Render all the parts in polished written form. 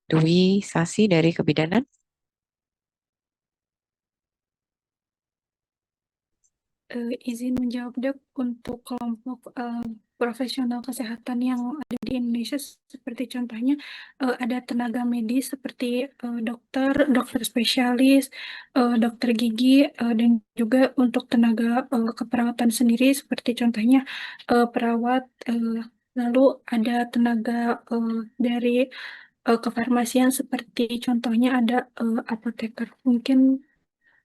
Dwi Sasi dari Kebidanan. Izin menjawab dok untuk kelompok profesional kesehatan yang ada di Indonesia seperti contohnya ada tenaga medis seperti dokter, dokter spesialis, dokter gigi dan juga untuk tenaga keperawatan sendiri seperti contohnya perawat, lalu ada tenaga dari kefarmasian seperti contohnya ada apoteker. Mungkin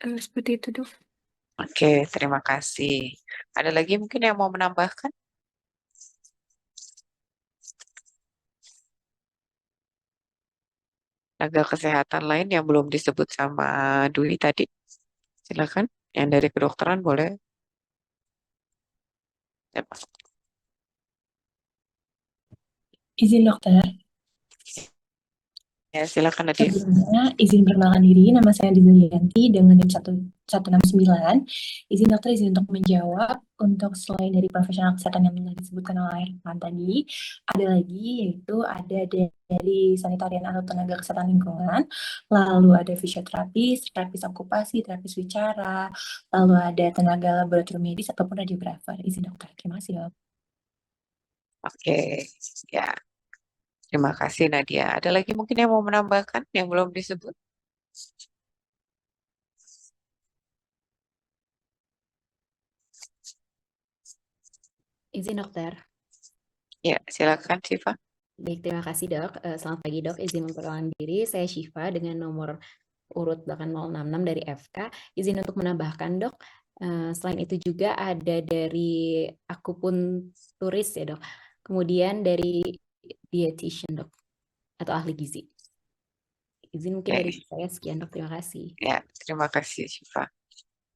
seperti itu dok. Oke, terima kasih. Ada lagi mungkin yang mau menambahkan? Tenaga kesehatan lain yang belum disebut sama Dwi tadi. Silakan. Yang dari kedokteran boleh. Ya, Izin dokter, ya, silakan Nadia. sebelumnya izin perkenalkan diri, nama saya Dizelianti dengan NIM 169. Izin dokter, izin untuk menjawab, untuk selain dari profesional kesehatan yang telah disebutkan oleh Irfan tadi, ada lagi yaitu ada dari sanitarian atau tenaga kesehatan lingkungan, lalu ada fisioterapis, terapis okupasi, terapis bicara, lalu ada tenaga laboratorium medis ataupun radiografer. Izin dokter, terima kasih dok. Oke, ya. Terima kasih Nadia. Ada lagi mungkin yang mau menambahkan yang belum disebut? Izin dokter. Ya, silakan Siva. Baik, terima kasih dok. Selamat pagi dok, izin memperkenalkan diri. Saya Syifa dengan nomor urut 8066 dari FK. Izin untuk menambahkan dok, selain itu juga ada dari akupunturis ya dok. Kemudian dari dietitian dok, atau ahli gizi. Izin mungkin dari saya sekian dok, terima kasih. Ya, terima kasih Syifa.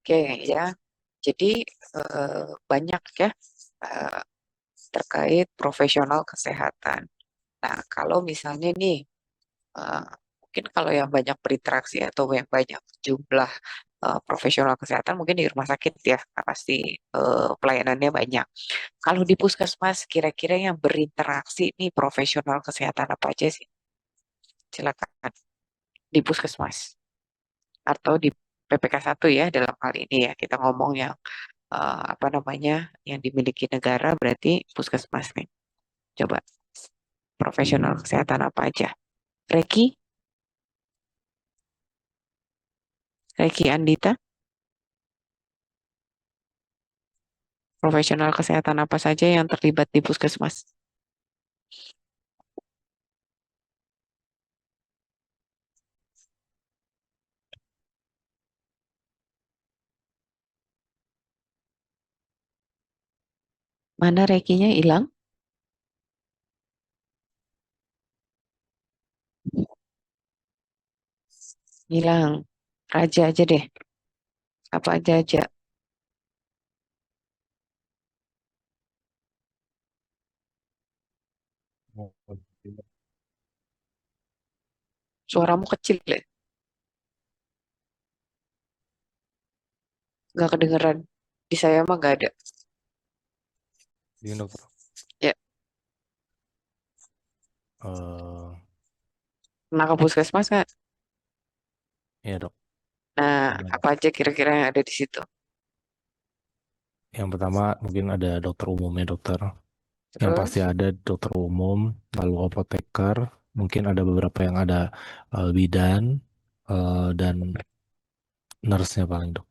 Oke ya, jadi banyak ya terkait profesional kesehatan. Nah, kalau misalnya nih, eh, mungkin kalau yang banyak berinteraksi atau yang banyak jumlah profesional kesehatan, mungkin di rumah sakit ya, nah, pasti pelayanannya banyak. Kalau di puskesmas, kira-kira yang berinteraksi nih profesional kesehatan apa aja sih? Silakan di puskesmas atau di PPK 1 ya dalam hal ini ya kita ngomong yang apa namanya yang dimiliki negara berarti puskesmas nih. Coba profesional kesehatan apa aja? Reki Andita, profesional kesehatan apa saja yang terlibat di puskesmas? Mana Rekinya hilang? Hilang. Raja aja deh. Apa aja? Suaramu kecil ya? Nggak kedengeran. Di saya mah nggak ada. Iya dokter. Ya, Eh, pernah ke puskesmas nggak? iya dok. Nah, Ada. apa aja kira-kira yang ada di situ? Yang pertama mungkin ada dokter umumnya dokter. Yang Terus, pasti ada dokter umum, lalu apoteker, mungkin ada beberapa yang ada bidan dan nurse-nya paling dok.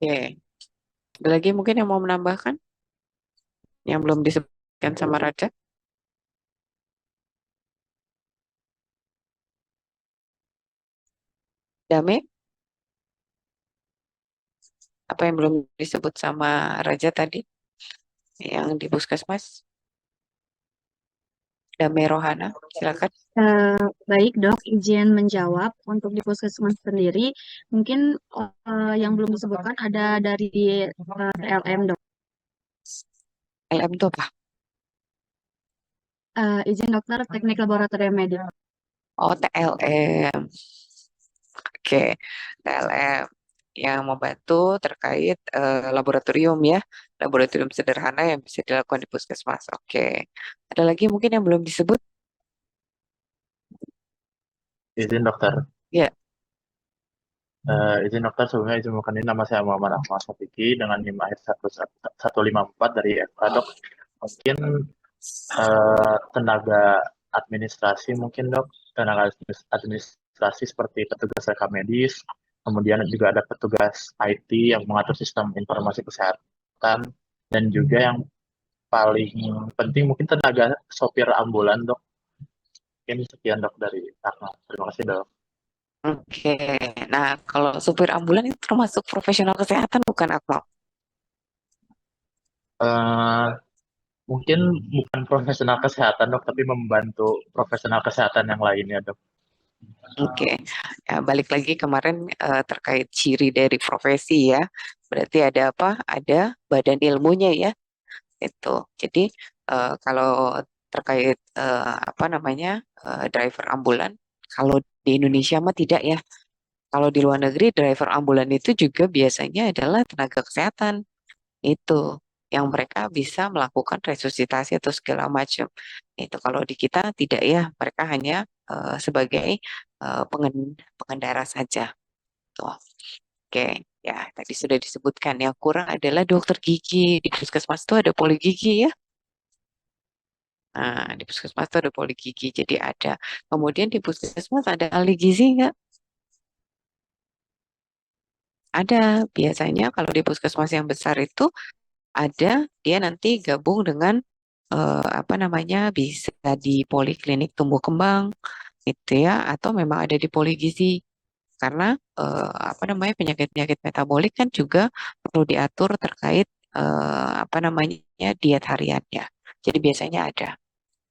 oke. Ada lagi mungkin yang mau menambahkan? Yang belum disebutkan sama Raja? Dame? Apa yang belum disebut sama Raja tadi? Yang di puskesmas? Dame Rohana, silakan. Baik dok, izin menjawab untuk di puskesmas sendiri. Mungkin yang belum disebutkan ada dari TLM dok. LM itu apa? Izin dokter teknik laboratorium medik. Oh, TLM. Oke, TLM yang membantu terkait laboratorium ya, laboratorium sederhana yang bisa dilakukan di puskesmas. Oke, ada lagi mungkin yang belum disebut? Izin dokter. Ya, Izin dokter, sebelumnya izin ini nama saya Muhammad Ahmad Sofiki dengan NIM akhir 154 dari FK dok. Mungkin tenaga administrasi mungkin dok, tenaga administrasi seperti petugas rekam medis, kemudian juga ada petugas IT yang mengatur sistem informasi kesehatan, dan juga yang paling penting mungkin tenaga sopir ambulan dok. Mungkin sekian dok dari Akmal. Terima kasih dok. oke. Nah, kalau supir ambulan itu termasuk profesional kesehatan bukan, Akmal? Eh, Mungkin bukan profesional kesehatan dok, tapi membantu profesional kesehatan yang lainnya dok. Oke, ya, balik lagi kemarin terkait ciri dari profesi ya. Berarti ada apa? Ada badan ilmunya ya. Itu. Jadi kalau terkait apa namanya driver ambulan, kalau di Indonesia mah tidak ya. Kalau di luar negeri driver ambulan itu juga biasanya adalah tenaga kesehatan. Itu yang mereka bisa melakukan resusitasi atau segala macam. Itu kalau di kita tidak ya, mereka hanya sebagai pengendara saja. Tuh. Oke, ya tadi sudah disebutkan yang kurang adalah dokter gigi. Di puskesmas itu ada poli gigi ya. Nah, di puskesmas itu ada poli gigi, jadi ada. Kemudian di puskesmas ada ahli gizi nggak? Ada. Biasanya kalau di puskesmas yang besar itu ada, dia nanti gabung dengan apa namanya, bisa di poliklinik tumbuh kembang gitu ya, atau memang ada di poli gizi karena apa namanya, penyakit-penyakit metabolik kan juga perlu diatur terkait apa namanya, diet hariannya. Jadi biasanya ada.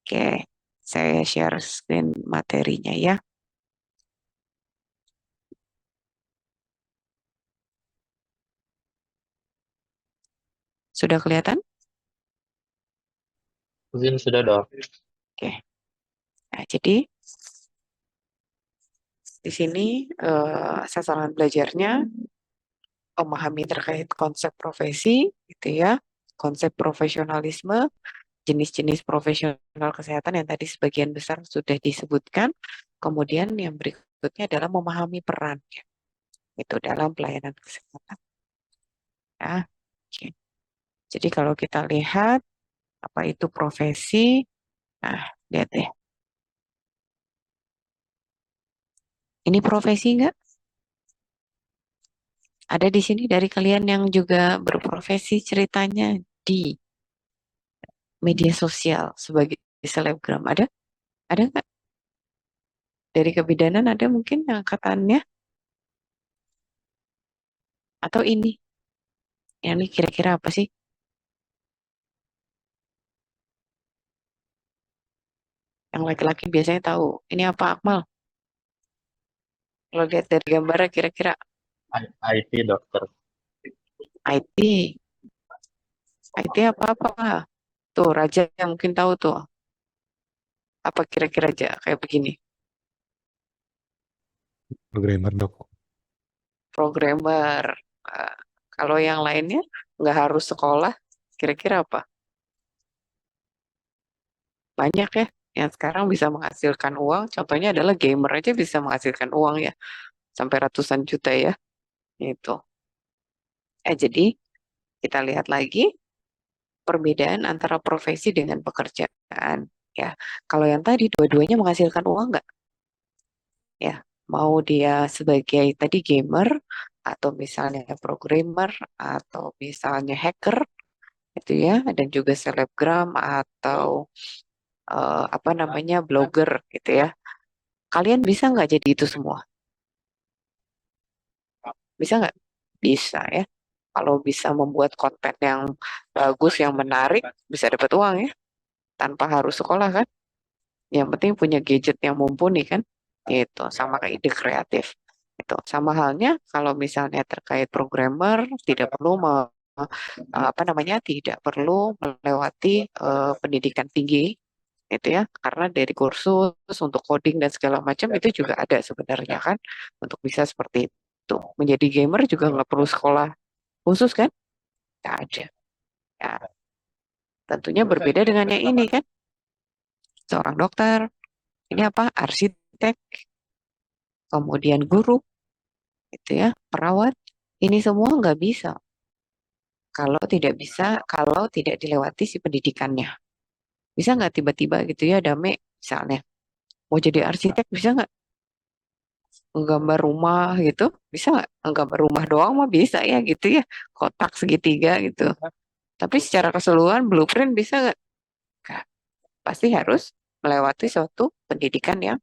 Oke, saya share screen materinya ya. Sudah kelihatan? Izin sudah dok. Oke. Nah, jadi di sini sasaran belajarnya memahami terkait konsep profesi, gitu ya, konsep profesionalisme, jenis-jenis profesional kesehatan yang tadi sebagian besar sudah disebutkan. Kemudian yang berikutnya adalah memahami peran itu dalam pelayanan kesehatan. Ya, oke. Jadi kalau kita lihat apa itu profesi, nah lihat deh, ini profesi nggak? Ada di sini dari kalian yang juga berprofesi ceritanya di media sosial sebagai selebgram, ada? Ada nggak? Dari kebidanan ada mungkin yang angkatannya? Atau ini? Yang ini kira-kira apa sih? Yang laki-laki biasanya tahu. Ini apa, Akmal? Kalau lihat dari gambarnya kira-kira IT dokter. IT. IT apa-apa? Tuh, Raja yang mungkin tahu tuh. Apa kira-kira aja kayak begini. Programmer dok. Programmer. Eh, kalau yang lainnya nggak harus sekolah, kira-kira apa? Banyak ya yang sekarang bisa menghasilkan uang. Contohnya adalah gamer aja bisa menghasilkan uang ya. Sampai ratusan juta ya. Itu. Jadi kita lihat lagi perbedaan antara profesi dengan pekerjaan. Ya, kalau yang tadi dua-duanya menghasilkan uang nggak? Ya, mau dia sebagai tadi gamer atau misalnya programmer atau misalnya hacker itu ya, dan juga selebgram atau apa namanya, blogger gitu ya. Kalian bisa nggak jadi itu semua? Bisa nggak? Bisa ya. Kalau bisa membuat konten yang bagus, yang menarik, bisa dapat uang ya, tanpa harus sekolah kan. Yang penting punya gadget yang mumpuni kan. Itu sama kayak ide kreatif. Itu sama halnya kalau misalnya terkait programmer tidak perlu apa namanya, tidak perlu melewati pendidikan tinggi itu ya, karena dari kursus untuk coding dan segala macam itu juga ada sebenarnya kan, untuk bisa seperti itu. Menjadi gamer juga nggak perlu sekolah khusus kan, nggak ada ya. Tentunya berbeda dengan yang ini kan, seorang dokter, ini apa, arsitek kemudian guru, gitu ya, perawat. Ini semua nggak bisa kalau tidak dilewati si pendidikannya. Bisa nggak tiba-tiba gitu ya, Dame misalnya mau jadi arsitek bisa nggak? Nggambar rumah gitu bisa nggak? Nggambar rumah doang mah bisa ya gitu ya, kotak segitiga gitu. Tapi secara keseluruhan blueprint bisa nggak? Nggak. Pasti harus melewati suatu pendidikan yang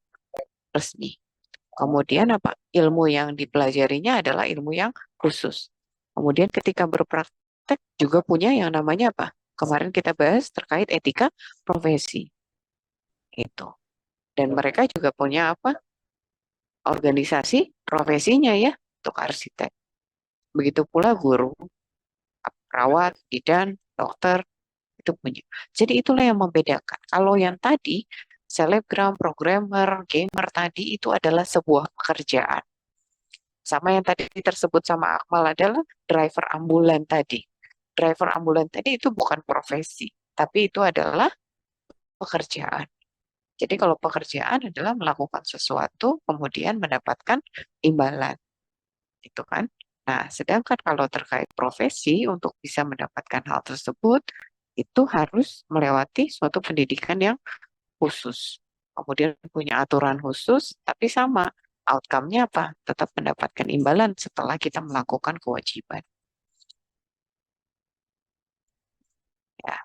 resmi. Kemudian apa? Ilmu yang dipelajarinya adalah ilmu yang khusus. Kemudian ketika berpraktek juga punya yang namanya apa? Kemarin kita bahas terkait etika profesi. Itu. Dan mereka juga punya apa? Organisasi profesinya ya untuk arsitek. Begitu pula guru, perawat, bidan, dokter itu punya. Jadi itulah yang membedakan. Kalau yang tadi selebgram, programmer, gamer tadi itu adalah sebuah pekerjaan. Sama yang tadi tersebut sama Akmal adalah driver ambulan tadi. Driver ambulan tadi itu bukan profesi, tapi itu adalah pekerjaan. Jadi kalau pekerjaan adalah melakukan sesuatu kemudian mendapatkan imbalan, itu kan. Nah, sedangkan kalau terkait profesi untuk bisa mendapatkan hal tersebut itu harus melewati suatu pendidikan yang khusus. Kemudian punya aturan khusus, tapi sama outcome-nya apa? Tetap mendapatkan imbalan setelah kita melakukan kewajiban. Ya,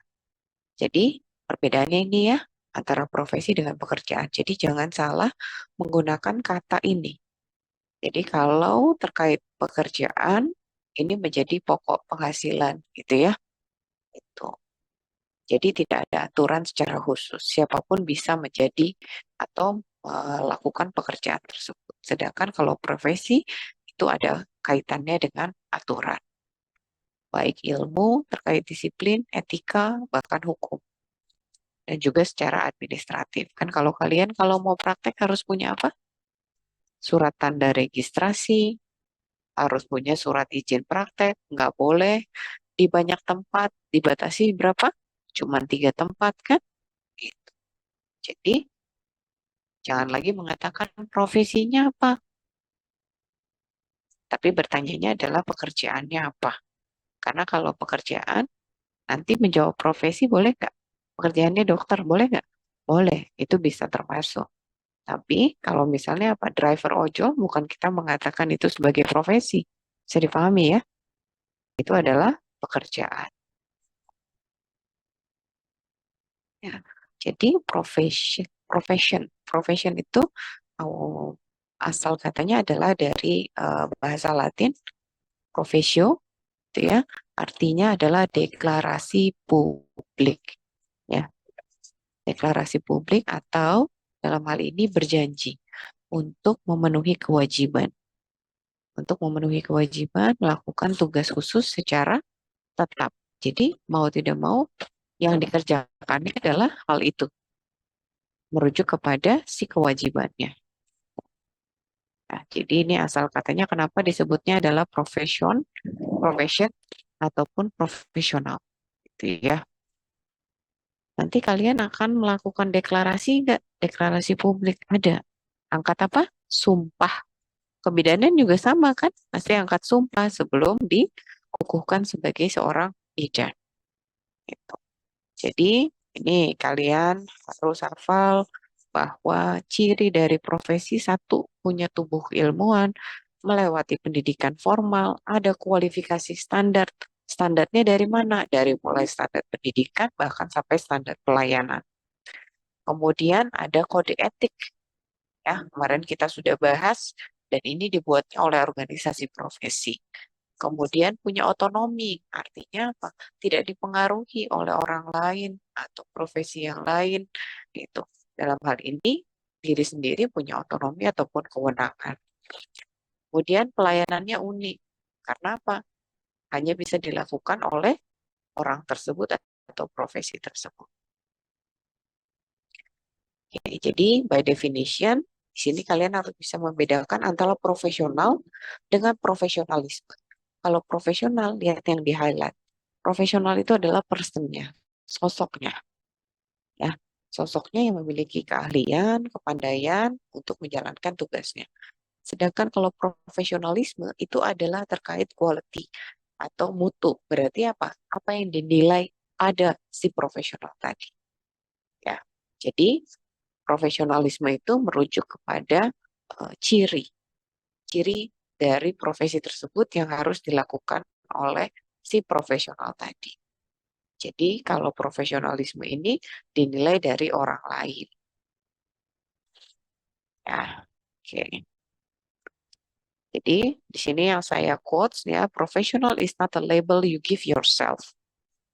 jadi perbedaannya ini ya antara profesi dengan pekerjaan. Jadi jangan salah menggunakan kata ini. Jadi kalau terkait pekerjaan ini menjadi pokok penghasilan gitu ya. Itu. Jadi tidak ada aturan secara khusus. Siapapun bisa menjadi atau melakukan pekerjaan tersebut. Sedangkan kalau profesi itu ada kaitannya dengan aturan. Baik ilmu terkait disiplin, etika, bahkan hukum. Dan juga secara administratif. Kan kalau kalian kalau mau praktek harus punya apa? Surat tanda registrasi, harus punya surat izin praktek, nggak boleh di banyak tempat, dibatasi berapa? Cuman 3 tempat kan? Gitu. Jadi jangan lagi mengatakan profesinya apa, tapi bertanyanya adalah pekerjaannya apa. Karena kalau pekerjaan, nanti menjawab profesi boleh nggak? Pekerjaannya dokter, boleh nggak? Boleh, itu bisa termasuk. Tapi kalau misalnya apa driver ojol, bukan kita mengatakan itu sebagai profesi. Bisa dipahami ya? Itu adalah pekerjaan. Ya, jadi profession itu asal katanya adalah dari bahasa Latin professio, itu ya, artinya adalah deklarasi publik, ya, deklarasi publik atau dalam hal ini berjanji untuk memenuhi kewajiban, melakukan tugas khusus secara tetap. Jadi mau tidak mau yang dikerjakannya adalah hal itu, merujuk kepada si kewajibannya. Nah, jadi ini asal katanya kenapa disebutnya adalah profession ataupun profesional. Gitu ya. Nanti kalian akan melakukan deklarasi nggak? Deklarasi publik ada. Angkat apa? Sumpah. Kebidanan juga sama kan? Pasti angkat sumpah sebelum dikukuhkan sebagai seorang bidan. Gitu. Jadi ini kalian harus hafal bahwa ciri dari profesi satu punya tubuh ilmuwan, melewati pendidikan formal, ada kualifikasi standar. Standarnya dari mana? Dari mulai standar pendidikan bahkan sampai standar pelayanan. Kemudian ada kode etik. Ya, kemarin kita sudah bahas dan ini dibuatnya oleh organisasi profesi. Kemudian punya otonomi, artinya apa? Tidak dipengaruhi oleh orang lain atau profesi yang lain. Gitu. Dalam hal ini, diri sendiri punya otonomi ataupun kewenangan. Kemudian pelayanannya unik. Karena apa? Hanya bisa dilakukan oleh orang tersebut atau profesi tersebut. Oke, jadi by definition, di sini kalian harus bisa membedakan antara profesional dengan profesionalisme. Kalau profesional, lihat yang di highlight. Profesional itu adalah personnya, sosoknya. Ya, sosoknya yang memiliki keahlian, kepandaian untuk menjalankan tugasnya. Sedangkan kalau profesionalisme itu adalah terkait quality atau mutu. Berarti apa? Apa yang dinilai ada si profesional tadi. Ya. Jadi profesionalisme itu merujuk kepada ciri dari profesi tersebut yang harus dilakukan oleh si profesional tadi. Jadi kalau profesionalisme ini dinilai dari orang lain. Ya, oke. Jadi di sini yang saya quotes ya, professional is not a label you give yourself.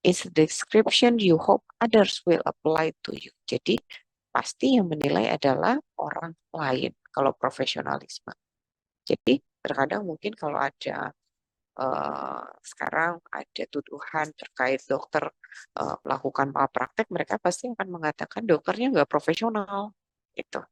It's a description you hope others will apply to you. Jadi pasti yang menilai adalah orang lain kalau profesionalisme. Jadi terkadang mungkin kalau ada sekarang ada tuduhan terkait dokter melakukan malpraktek, mereka pasti akan mengatakan dokternya nggak profesional, gitu,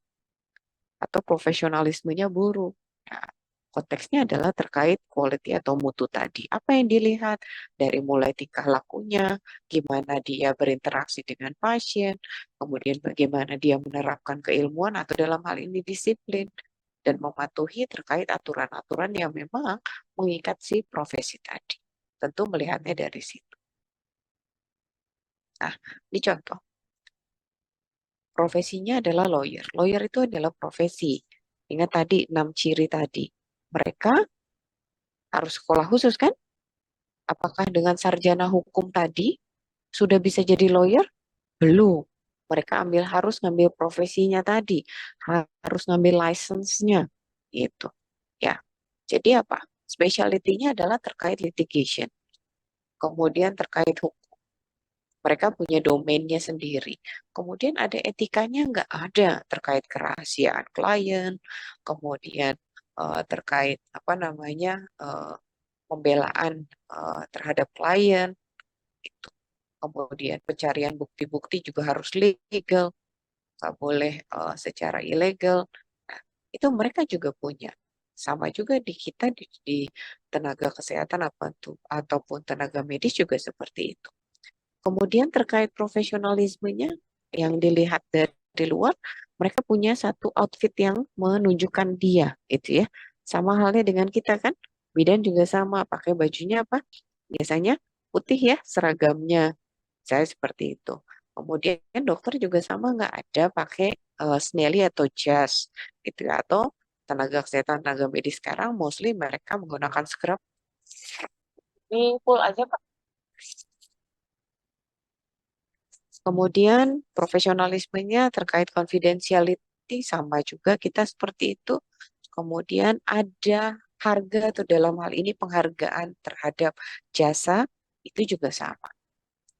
atau profesionalismenya buruk. Nah, konteksnya adalah terkait quality atau mutu tadi. Apa yang dilihat dari mulai tingkah lakunya, gimana dia berinteraksi dengan pasien, kemudian bagaimana dia menerapkan keilmuan atau dalam hal ini disiplin, dan mematuhi terkait aturan-aturan yang memang mengikat si profesi tadi. Tentu melihatnya dari situ. Nah, ini contoh. Profesinya adalah lawyer. Lawyer itu adalah profesi. Ingat tadi 6 ciri tadi. Mereka harus sekolah khusus kan? Apakah dengan sarjana hukum tadi sudah bisa jadi lawyer? Belum. Mereka harus ngambil profesinya tadi, harus ngambil license-nya. Gitu. Ya. Jadi apa? Specialty-nya adalah terkait litigation. Kemudian terkait hukum. Mereka punya domainnya sendiri. Kemudian ada etikanya nggak ada terkait kerahasiaan klien, kemudian terkait apa namanya pembelaan terhadap klien, itu. Kemudian pencarian bukti-bukti juga harus legal, nggak boleh secara ilegal. Nah, itu mereka juga punya. Sama juga di kita di tenaga kesehatan ataupun tenaga medis juga seperti itu. Kemudian terkait profesionalismenya yang dilihat dari luar, mereka punya satu outfit yang menunjukkan dia, itu ya. Sama halnya dengan kita kan, bidan juga sama, pakai bajunya apa? Biasanya putih ya, seragamnya. Saya seperti itu. Kemudian dokter juga sama, nggak ada pakai snelly atau jas, gitu ya. Atau tenaga kesehatan, tenaga medis sekarang mostly mereka menggunakan scrub. Ini full aja Pak. Kemudian profesionalismenya terkait confidentiality sama juga kita seperti itu. Kemudian ada harga atau dalam hal ini penghargaan terhadap jasa itu juga sama.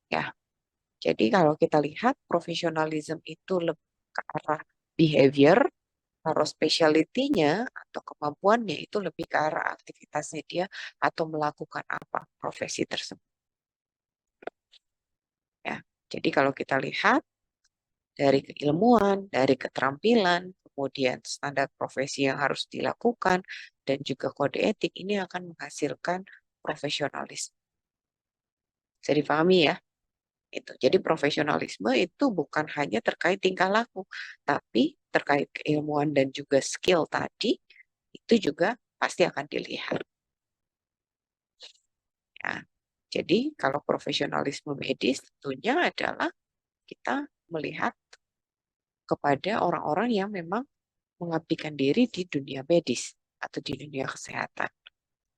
Ya. Jadi kalau kita lihat profesionalism itu lebih ke arah behavior, kalau specialty-nya atau kemampuannya itu lebih ke arah aktivitasnya dia atau melakukan apa profesi tersebut. Ya. Jadi kalau kita lihat dari keilmuan, dari keterampilan, kemudian standar profesi yang harus dilakukan, dan juga kode etik, ini akan menghasilkan profesionalisme. Bisa dipahami ya? Itu. Jadi profesionalisme itu bukan hanya terkait tingkah laku, tapi terkait keilmuan dan juga skill tadi, itu juga pasti akan dilihat. Ya. Jadi kalau profesionalisme medis tentunya adalah kita melihat kepada orang-orang yang memang mengabdikan diri di dunia medis atau di dunia kesehatan.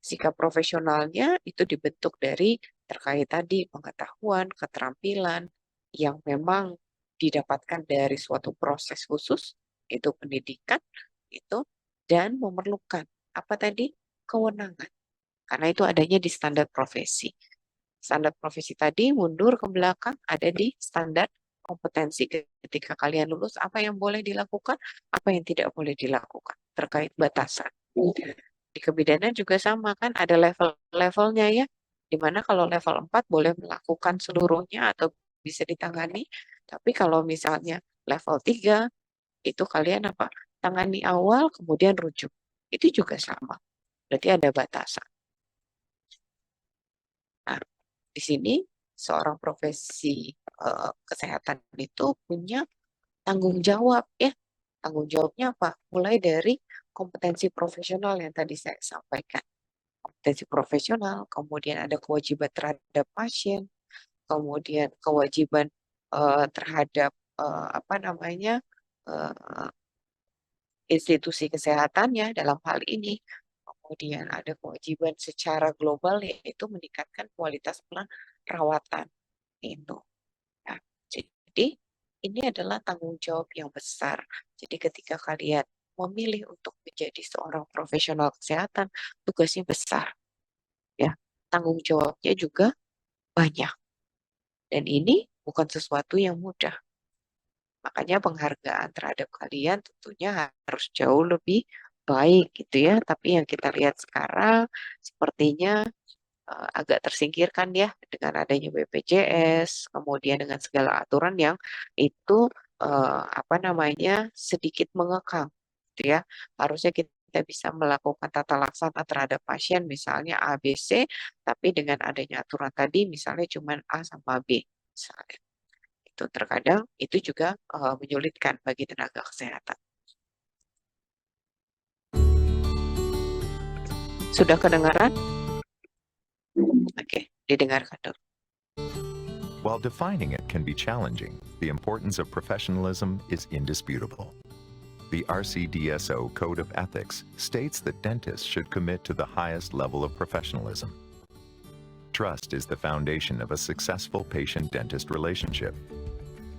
Sikap profesionalnya itu dibentuk dari terkait tadi pengetahuan, keterampilan yang memang didapatkan dari suatu proses khusus, itu pendidikan, itu dan memerlukan apa tadi? Kewenangan. Karena itu adanya di standar profesi. Standar profesi tadi mundur ke belakang ada di standar kompetensi ketika kalian lulus apa yang boleh dilakukan, apa yang tidak boleh dilakukan terkait batasan. Di kebidanan juga sama kan ada level-levelnya ya. Dimana kalau level 4 boleh melakukan seluruhnya atau bisa ditangani. Tapi kalau misalnya level 3 itu kalian apa? Tangani awal kemudian rujuk. Itu juga sama. Berarti ada batasan. Nah, di sini seorang profesi kesehatan itu punya tanggung jawab ya. Tanggung jawabnya apa? Mulai dari kompetensi profesional yang tadi saya sampaikan. Kompetensi profesional, kemudian ada kewajiban terhadap pasien, kemudian kewajiban terhadap apa namanya institusi kesehatannya dalam hal ini. Kemudian ada kewajiban secara global yaitu meningkatkan kualitas perawatan itu. Nah, jadi ini adalah tanggung jawab yang besar. Jadi ketika kalian memilih untuk menjadi seorang profesional kesehatan, tugasnya besar, ya. Tanggung jawabnya juga banyak. Dan ini bukan sesuatu yang mudah. Makanya penghargaan terhadap kalian tentunya harus jauh lebih baik gitu ya. Tapi yang kita lihat sekarang sepertinya agak tersingkirkan ya dengan adanya BPJS, kemudian dengan segala aturan yang itu apa namanya sedikit mengekang gitu ya. Harusnya kita bisa melakukan tata laksana terhadap pasien misalnya A, B, C, tapi dengan adanya aturan tadi misalnya cuma A sama B misalnya. Itu terkadang itu juga menyulitkan bagi tenaga kesehatan. Sudah kedengaran? Oke, didengarkan dulu. While defining it can be challenging, the importance of professionalism is indisputable. The RCDSO Code of Ethics states that dentists should commit to the highest level of professionalism. Trust is the foundation of a successful patient-dentist relationship.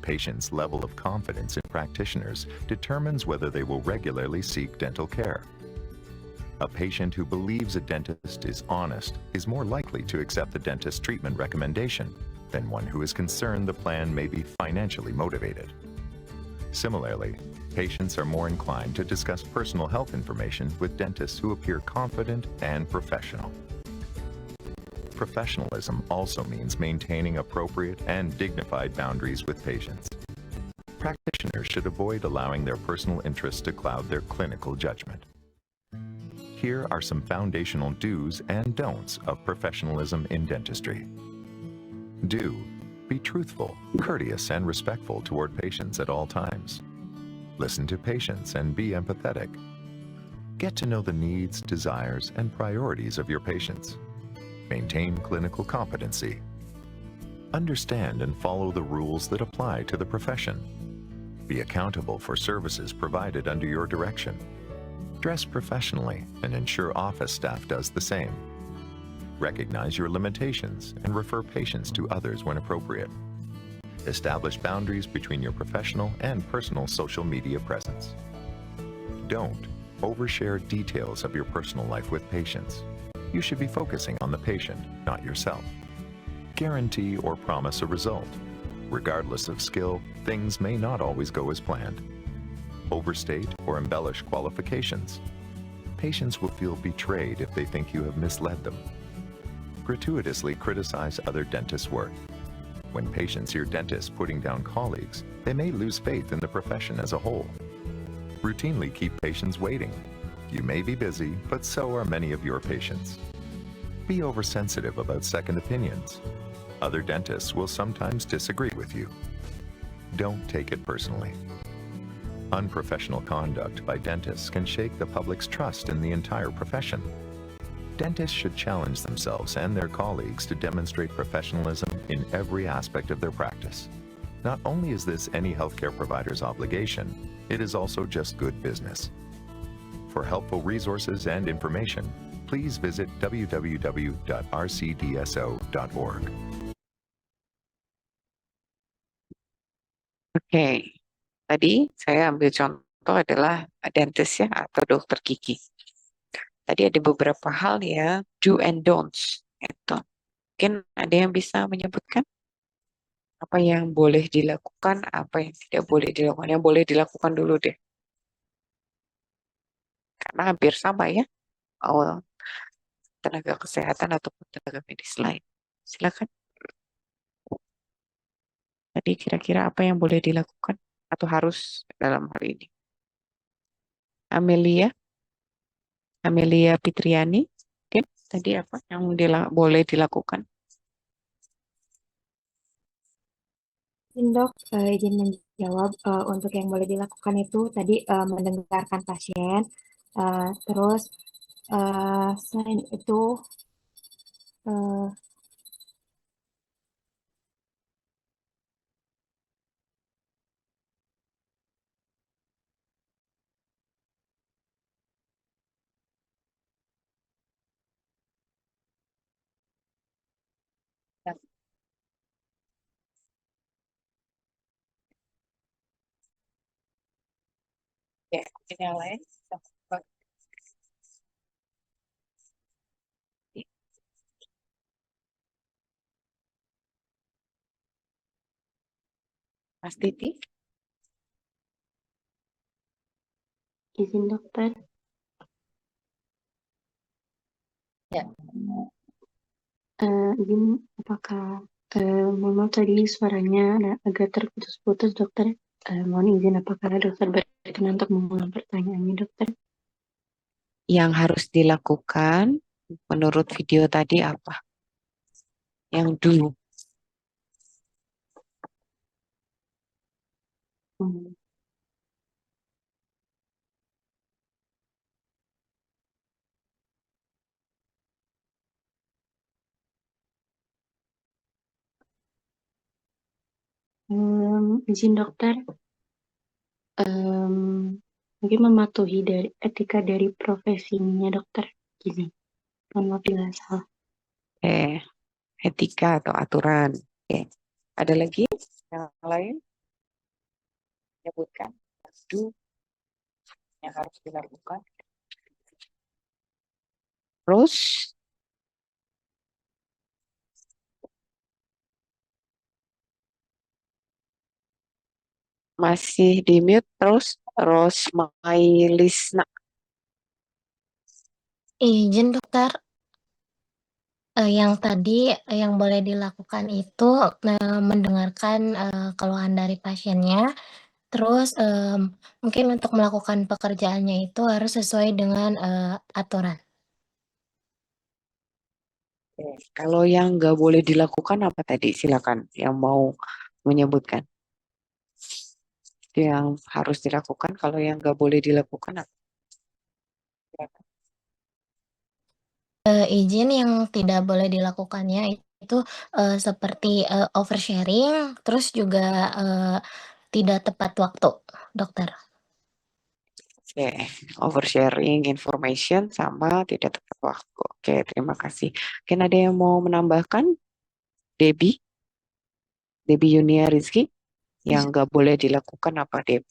Patients' level of confidence in practitioners determines whether they will regularly seek dental care. A patient who believes a dentist is honest is more likely to accept the dentist's treatment recommendation than one who is concerned the plan may be financially motivated. Similarly, patients are more inclined to discuss personal health information with dentists who appear confident and professional. Professionalism also means maintaining appropriate and dignified boundaries with patients. Practitioners should avoid allowing their personal interests to cloud their clinical judgment. Here are some foundational do's and don'ts of professionalism in dentistry. Do: be truthful, courteous, and respectful toward patients at all times. Listen to patients and be empathetic. Get to know the needs, desires, and priorities of your patients. Maintain clinical competency. Understand and follow the rules that apply to the profession. Be accountable for services provided under your direction. Dress professionally and ensure office staff does the same. Recognize your limitations and refer patients to others when appropriate. Establish boundaries between your professional and personal social media presence. Don't overshare details of your personal life with patients. You should be focusing on the patient, not yourself. Guarantee or promise a result. Regardless of skill, things may not always go as planned. Overstate or embellish qualifications. Patients will feel betrayed if they think you have misled them. Gratuitously criticize other dentists' work. When patients hear dentists putting down colleagues, they may lose faith in the profession as a whole. Routinely keep patients waiting. You may be busy, but so are many of your patients. Be oversensitive about second opinions. Other dentists will sometimes disagree with you. Don't take it personally. Unprofessional conduct by dentists can shake the public's trust in the entire profession. Dentists should challenge themselves and their colleagues to demonstrate professionalism in every aspect of their practice. Not only is this any healthcare provider's obligation, it is also just good business. For helpful resources and information, please visit www.rcdso.org. Oke, tadi saya ambil contoh adalah dentist ya atau dokter gigi. Tadi ada beberapa hal ya, do and don'ts. Gitu. Mungkin ada yang bisa menyebutkan apa yang boleh dilakukan, apa yang tidak boleh dilakukan. Yang boleh dilakukan dulu deh. Karena hampir sama ya, tenaga kesehatan ataupun tenaga medis lain. Silakan. Tadi kira-kira apa yang boleh dilakukan atau harus dalam hal ini? Amelia Fitriani, oke, tadi apa yang boleh dilakukan? Dok, izin menjawab untuk yang boleh dilakukan itu tadi mendengarkan pasien, Terus selain itu eh, Ya, mungkin yang lain. Mas Titi. Izin dokter. Ya. Izin apakah mohon maaf tadi suaranya agak terputus-putus dokter. Mohon izin apakah dokter berkenan untuk mengulang pertanyaannya dokter? Yang harus dilakukan menurut video tadi apa? Yang dulu. Hmm. Izin dokter, mungkin mematuhi dari etika dari profesinya dokter. Gini, mohon maaf bila salah. Etika atau aturan. Oke. Ada lagi yang lain? Sebutkan. Do yang harus dilakukan. Terus masih di mute terus Rosmailisna. Izin dokter, yang tadi yang boleh dilakukan itu mendengarkan keluhan dari pasiennya, terus mungkin untuk melakukan pekerjaannya itu harus sesuai dengan aturan. Kalau yang nggak boleh dilakukan apa tadi? Silakan yang mau menyebutkan. Itu yang harus dilakukan. Kalau yang nggak boleh dilakukan apa? Silakan. Izin yang tidak boleh dilakukannya itu seperti oversharing, terus juga tidak tepat waktu, dokter. Oke, oversharing information sama tidak tepat waktu. Oke, terima kasih. Mungkin ada yang mau menambahkan? Debbie Yunia Rizky, yang nggak boleh dilakukan apa, Deb?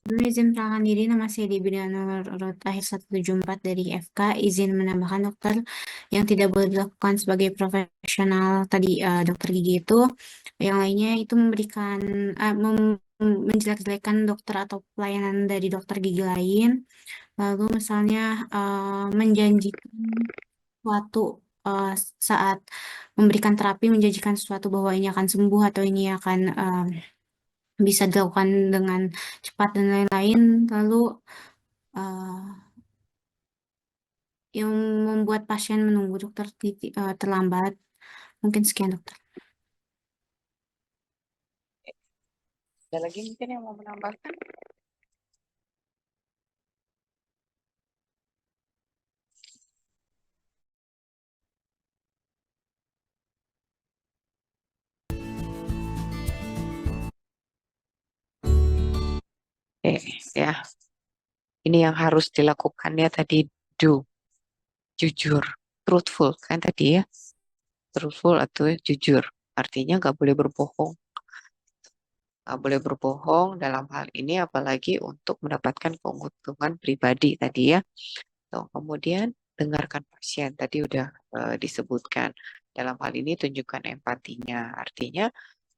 Sebelum izin perkenalkan diri, nama saya Debbie dengan nomor urut akhir 174 dari FK. Izin menambahkan dokter yang tidak boleh dilakukan sebagai profesional tadi dokter gigi itu, yang lainnya itu memberikan menjelek-jelekan dokter atau pelayanan dari dokter gigi lain. Lalu misalnya menjanjikan suatu saat memberikan terapi menjanjikan sesuatu bahwa ini akan sembuh atau ini akan bisa dilakukan dengan cepat dan lain-lain, lalu yang membuat pasien menunggu dokter terlambat. Mungkin sekian dokter. Ada lagi mungkin yang mau menambahkan? Ya, ini yang harus dilakukannya tadi, do, jujur, truthful kan tadi ya, truthful atau jujur, artinya nggak boleh berbohong. Nggak boleh berbohong dalam hal ini apalagi untuk mendapatkan keuntungan pribadi tadi ya. Tuh, kemudian dengarkan pasien tadi udah disebutkan. Dalam hal ini tunjukkan empatinya, artinya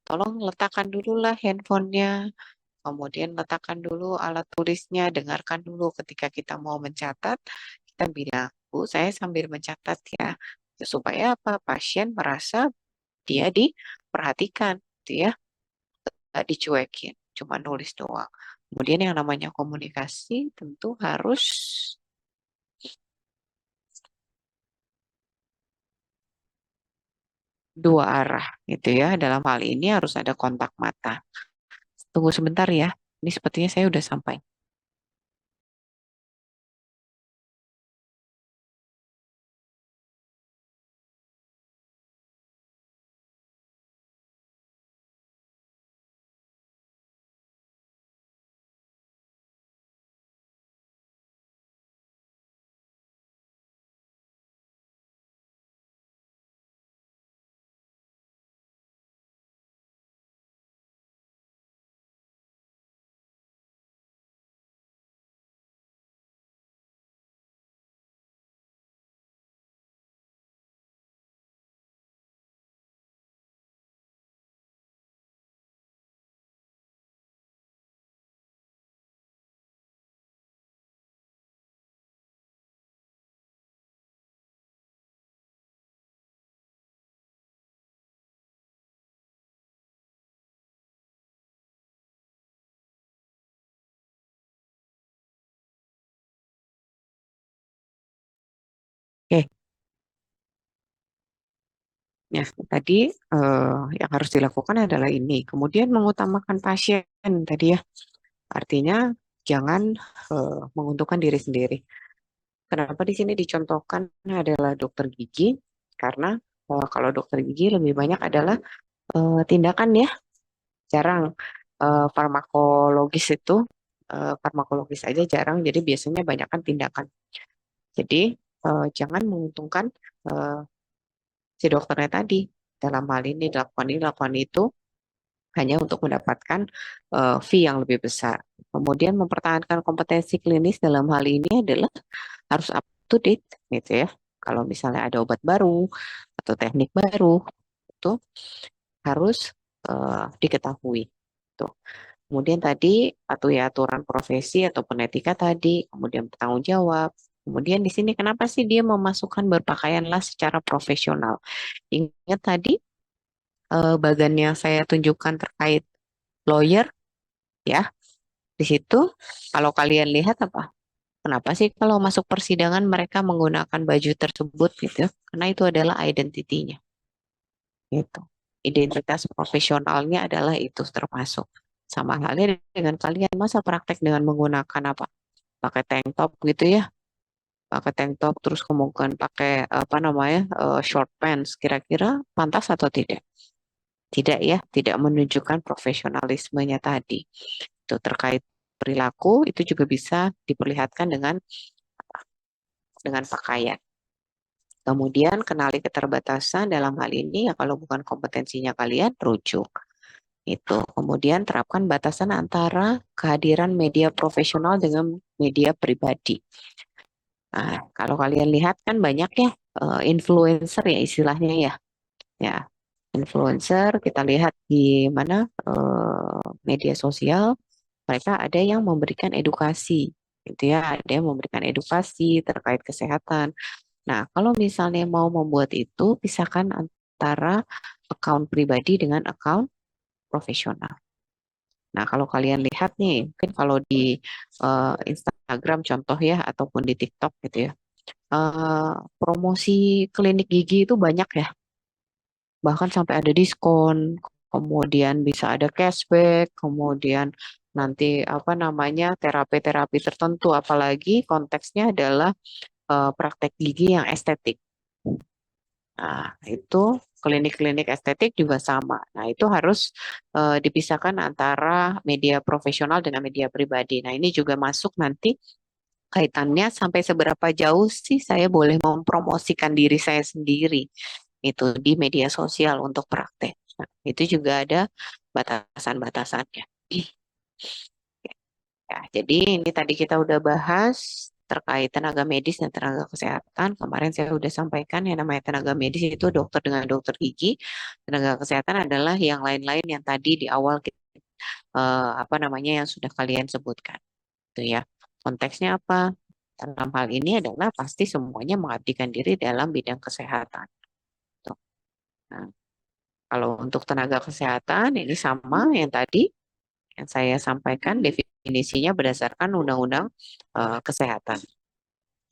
tolong letakkan dulu lah handphonenya, kemudian letakkan dulu alat tulisnya, dengarkan dulu ketika kita mau mencatat, kita bilang, Bu, saya sambil mencatat ya, supaya apa? Pasien merasa dia diperhatikan, gitu ya, nggak dicuekin, cuma nulis doang. Kemudian yang namanya komunikasi tentu harus dua arah, gitu ya. Dalam hal ini harus ada kontak mata. Tunggu sebentar ya, ini sepertinya saya udah sampai. Ya, tadi yang harus dilakukan adalah ini. Kemudian mengutamakan pasien tadi ya. Artinya jangan menguntungkan diri sendiri. Kenapa di sini dicontohkan adalah dokter gigi? Karena kalau dokter gigi lebih banyak adalah tindakan ya, jarang farmakologis itu farmakologis aja jarang. Jadi biasanya banyakkan tindakan. Jadi jangan menguntungkan si dokternya tadi dalam hal ini lakukan itu hanya untuk mendapatkan fee yang lebih besar. Kemudian mempertahankan kompetensi klinis dalam hal ini adalah harus up to date gitu ya. Kalau misalnya ada obat baru atau teknik baru itu harus diketahui. Tuh. Kemudian tadi aturan profesi ataupun etika tadi, kemudian bertanggung jawab. Kemudian di sini kenapa sih dia memasukkan berpakaianlah secara profesional? Ingat tadi bagan yang saya tunjukkan terkait lawyer ya. Di situ kalau kalian lihat apa? Kenapa sih kalau masuk persidangan mereka menggunakan baju tersebut gitu? Karena itu adalah identitinya. Gitu. Identitas profesionalnya adalah itu termasuk. Sama halnya dengan kalian masa praktek dengan menggunakan apa? Pakai tank top gitu ya. Pakai tank top terus kemudian pakai apa namanya? Short pants. Kira-kira pantas atau tidak? Tidak ya, tidak menunjukkan profesionalismenya tadi. Itu terkait perilaku itu juga bisa diperlihatkan dengan pakaian. Kemudian kenali keterbatasan dalam hal ini ya kalau bukan kompetensinya kalian rujuk. Itu. Kemudian terapkan batasan antara kehadiran media profesional dengan media pribadi. Nah, kalau kalian lihat kan banyak ya influencer ya istilahnya ya. Ya, influencer kita lihat di mana media sosial mereka ada yang memberikan edukasi gitu ya, ada yang memberikan edukasi terkait kesehatan. Nah, kalau misalnya mau membuat itu, pisahkan antara account pribadi dengan account profesional. Nah, kalau kalian lihat nih, mungkin kalau di Instagram contoh ya, ataupun di TikTok gitu ya, promosi klinik gigi itu banyak ya, bahkan sampai ada diskon, kemudian bisa ada cashback, kemudian nanti apa namanya terapi-terapi tertentu, apalagi konteksnya adalah praktek gigi yang estetik. Nah, itu klinik-klinik estetik juga sama. Nah, itu harus dipisahkan antara media profesional dengan media pribadi. Nah, ini juga masuk nanti kaitannya sampai seberapa jauh sih saya boleh mempromosikan diri saya sendiri itu di media sosial untuk praktek. Nah, itu juga ada batasan-batasannya. Ya, jadi ini tadi kita udah bahas terkait tenaga medis dan tenaga kesehatan. Kemarin saya udah sampaikan yang namanya tenaga medis itu dokter dengan dokter gigi. Tenaga kesehatan adalah yang lain-lain yang tadi di awal apa namanya yang sudah kalian sebutkan. Itu ya. Konteksnya apa? Dalam hal ini adalah pasti semuanya mengabdikan diri dalam bidang kesehatan. Tuh. Nah, kalau untuk tenaga kesehatan ini sama yang tadi yang saya sampaikan definisinya berdasarkan Undang-Undang Kesehatan.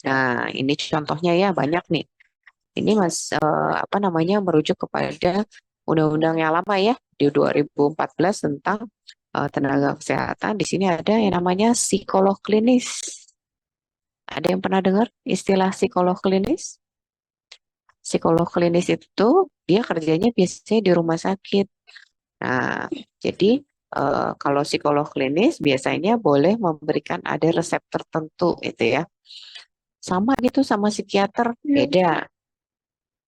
Nah, ini contohnya ya banyak nih. Ini apa namanya merujuk kepada undang-undang yang lama ya di 2014 tentang tenaga kesehatan. Di sini ada yang namanya psikolog klinis. Ada yang pernah dengar istilah psikolog klinis? Psikolog klinis itu dia kerjanya biasanya di rumah sakit. Nah, jadi kalau psikolog klinis biasanya boleh memberikan ada resep tertentu itu ya. Sama gitu sama psikiater beda.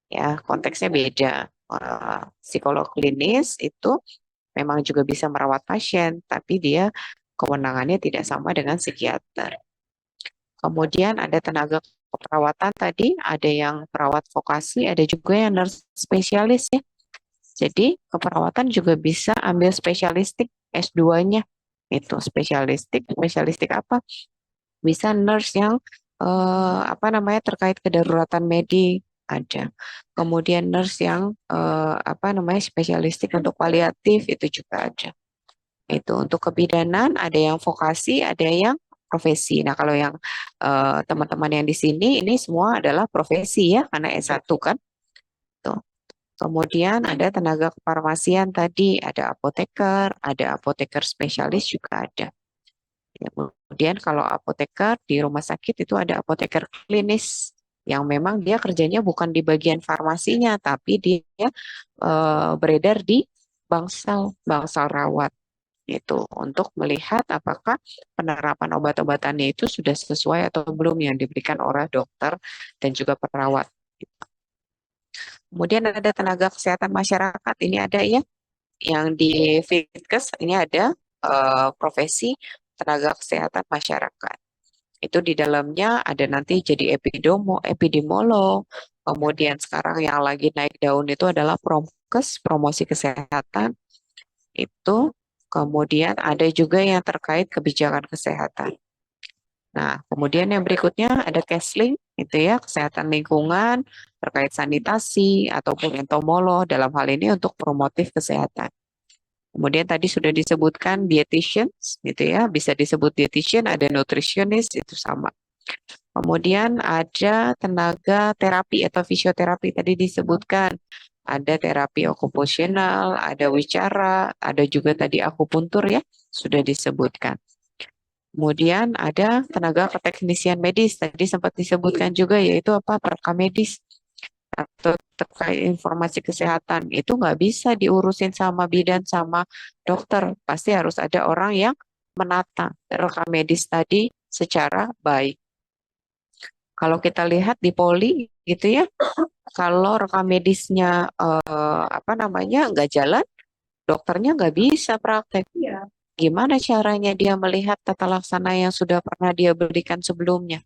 Ya, konteksnya beda. Psikolog klinis itu memang juga bisa merawat pasien, tapi dia kewenangannya tidak sama dengan psikiater. Kemudian ada tenaga keperawatan tadi, ada yang perawat vokasi, ada juga yang nurse spesialis ya. Jadi keperawatan juga bisa ambil spesialistik S2-nya. Itu spesialistik apa? Bisa nurse yang apa namanya terkait kedaruratan medik ada. Kemudian nurse yang apa namanya spesialistik untuk paliatif itu juga ada. Itu untuk kebidanan ada yang vokasi, ada yang profesi. Nah, kalau yang teman-teman yang di sini ini semua adalah profesi ya karena S1 kan. Tuh. Kemudian ada tenaga kefarmasian tadi, ada apoteker spesialis juga ada. Ya, kemudian kalau apoteker di rumah sakit itu ada apoteker klinis yang memang dia kerjanya bukan di bagian farmasinya, tapi dia beredar di bangsal rawat itu untuk melihat apakah penerapan obat-obatannya itu sudah sesuai atau belum yang diberikan oleh dokter dan juga perawat. Kemudian ada tenaga kesehatan masyarakat, ini ada ya, yang di Fitkes ini ada profesi tenaga kesehatan masyarakat. Itu di dalamnya ada nanti jadi epidemiolog, kemudian sekarang yang lagi naik daun itu adalah promkes, promosi kesehatan, itu kemudian ada juga yang terkait kebijakan kesehatan. Nah, kemudian yang berikutnya ada CASLING, itu ya, kesehatan lingkungan, terkait sanitasi, ataupun entomolog, dalam hal ini untuk promotif kesehatan. Kemudian tadi sudah disebutkan dietitians, gitu ya, bisa disebut dietitian, ada nutritionist, itu sama. Kemudian ada tenaga terapi atau fisioterapi, tadi disebutkan. Ada terapi okupasional, ada wicara, ada juga tadi akupuntur ya, sudah disebutkan. Kemudian ada tenaga keteknisian medis, tadi sempat disebutkan juga, yaitu apa, perekam medis atau terkait informasi kesehatan. Itu nggak bisa diurusin sama bidan sama dokter, pasti harus ada orang yang menata rekam medis tadi secara baik. Kalau kita lihat di poli gitu ya, kalau rekam medisnya nggak jalan, dokternya nggak bisa praktek. Gimana caranya dia melihat tata laksana yang sudah pernah dia berikan sebelumnya?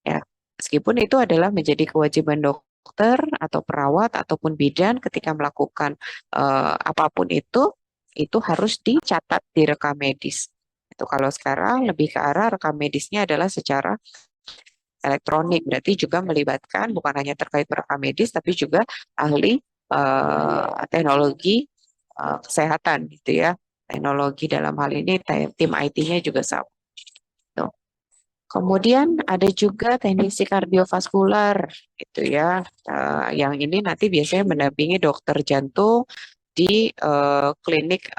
Ya, meskipun itu adalah menjadi kewajiban dokter atau perawat ataupun bidan ketika melakukan apapun itu harus dicatat di rekam medis. Itu kalau sekarang lebih ke arah rekam medisnya adalah secara elektronik, berarti juga melibatkan bukan hanya terkait rekam medis, tapi juga ahli teknologi kesehatan gitu ya. Teknologi dalam hal ini tim IT-nya juga sama. Tuh. Kemudian ada juga teknisi kardiovaskular gitu ya. Yang ini nanti biasanya mendampingi dokter jantung di klinik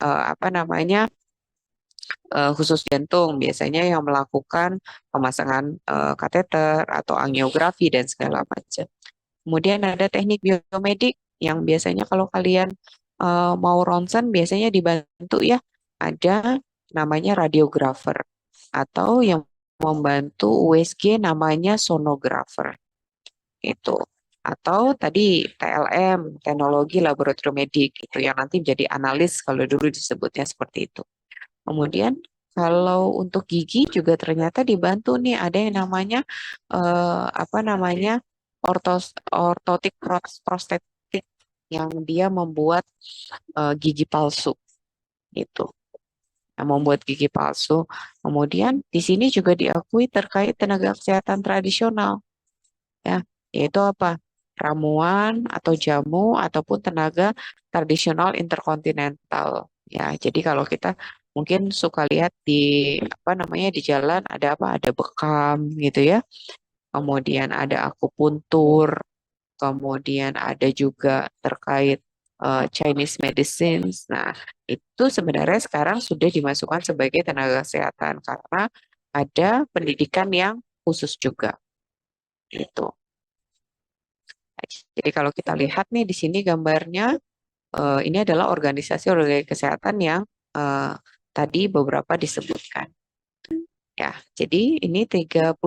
khusus jantung, biasanya yang melakukan pemasangan kateter atau angiografi dan segala macam. Kemudian ada teknik biomedik yang biasanya kalau kalian mau ronsen biasanya dibantu ya, ada namanya radiografer atau yang membantu USG namanya sonografer itu, atau tadi TLM, teknologi laboratorium medik itu yang nanti menjadi analis kalau dulu disebutnya seperti itu. Kemudian kalau untuk gigi juga ternyata dibantu nih, ada yang namanya ortotik prostetik yang dia membuat gigi palsu itu. Yang membuat gigi palsu. Kemudian di sini juga diakui terkait tenaga kesehatan tradisional. Ya, yaitu apa? Ramuan atau jamu ataupun tenaga tradisional interkontinental. Ya, jadi kalau kita mungkin suka lihat di di jalan ada apa? Ada bekam gitu ya. Kemudian ada akupuntur, kemudian ada juga terkait Chinese medicines. Nah, itu sebenarnya sekarang sudah dimasukkan sebagai tenaga kesehatan karena ada pendidikan yang khusus juga. Itu. Jadi kalau kita lihat nih di sini gambarnya, ini adalah organisasi kesehatan yang tadi beberapa disebutkan. Ya, jadi ini 32